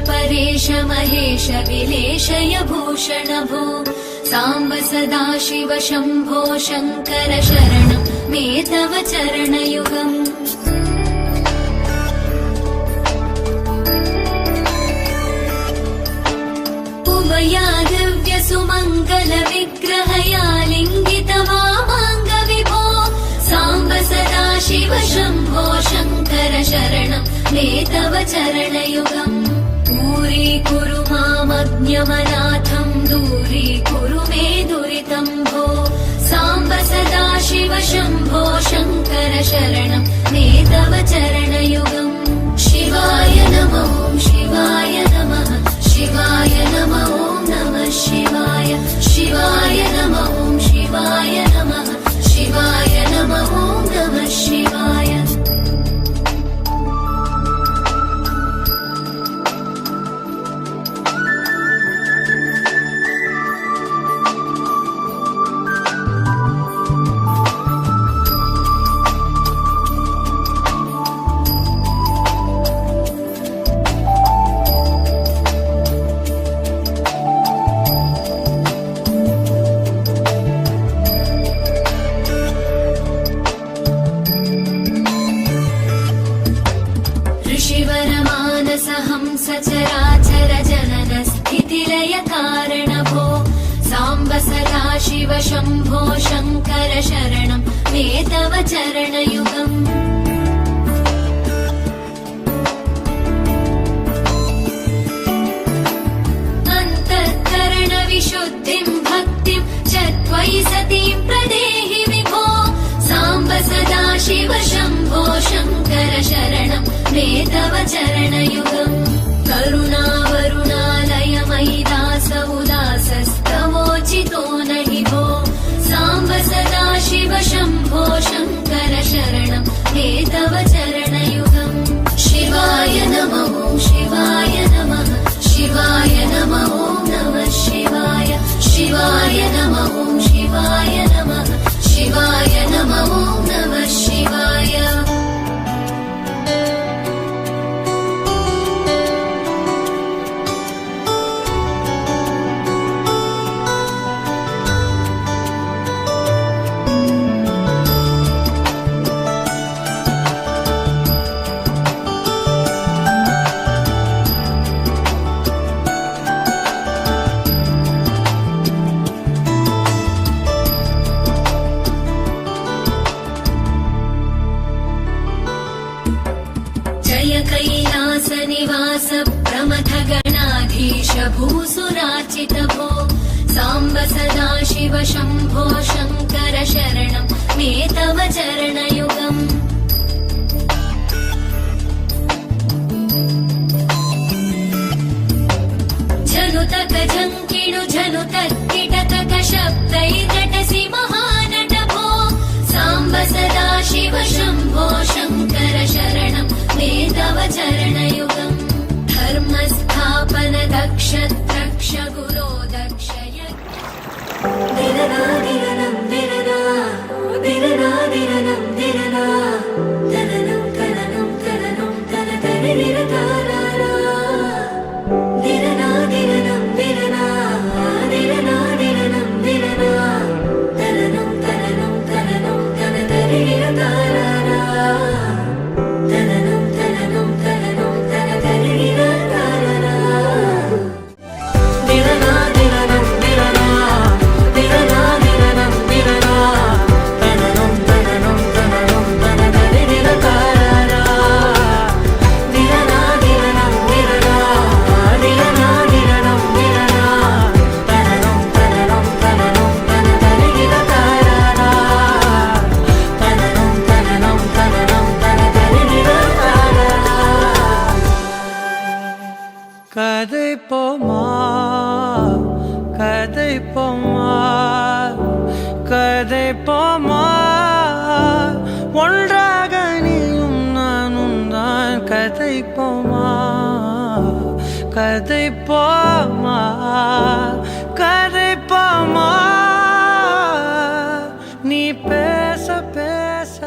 परेश महेश विलेशय भूषण भो साम्ब सदाशिव शम्भो शङ्कर शरणं मे तव चरणयुगम् उमया दिव्य सुमङ्गल विग्रहया लिङ्गित वामाङ्ग विभो साम्ब सदाशिव शम्भो शङ्कर शरणं मे तव चरणयुगम् दूरीकुरु मामज्ञमनाथं दूरीकुरु मे दुरितं भो साम्ब सदाशिव शम्भो शङ्कर शरणं मे तव चरणयुगम् शिवाय नमः शिवाय नमः शिवाय नमः नमः शिवाय शिवाय नमः शिवाय नमः शिवाय नमः नमः शिवाय सचराचर जनन स्थितिलय कारण भो साम्ब सदाशिव शम्भो शङ्कर शरणं मे तव चरणयुगम् अन्तःकरण विशुद्धिं भक्तिं च त्वयि सतीं प्रदेहि विभो साम्ब सदाशिव शम्भो शङ्कर शरणं मे तव चरणयुगम् करुणावरुणालय मयि दास उदासस्तवोचितो नहि भो साम्ब सदाशिव शम्भो शङ्कर शरणं मे तव चरणयुगम् शिवाय नमः शिवाय नमः शिवाय नमः नमः शिवाय शिवाय नमः शिवाय नमः शिवाय नमः नमः शिवाय कैलास निवास प्रमथ गणाधीश भूसुरार्चित भो साम्ब सदाशिव शम्भो शङ्कर शरणं मे तव चरणयुगम् झनुतक झङ्किणु झनुतक किटतक शब्दैर्नटसि महानट भो साम्ब सदाशिव शम्भो शङ्कर शरणं मे तव चरणयुगम् धर्मस्थापन दक्ष द्रक्ष गुरो दक्षय दिरना दिरनं दिरना दिरना दिरनं दिरना तननं कननं कननं तन तरिरतारा दिरना दिरनं दिरना दिरना दिरनं दिरना तननं कननं कननं तन तरिरतारा கதை போமா ஒன்றாக நீயும் நானும் தான் கதை போமா கதை போமா கதை போமா நீ பேச பேச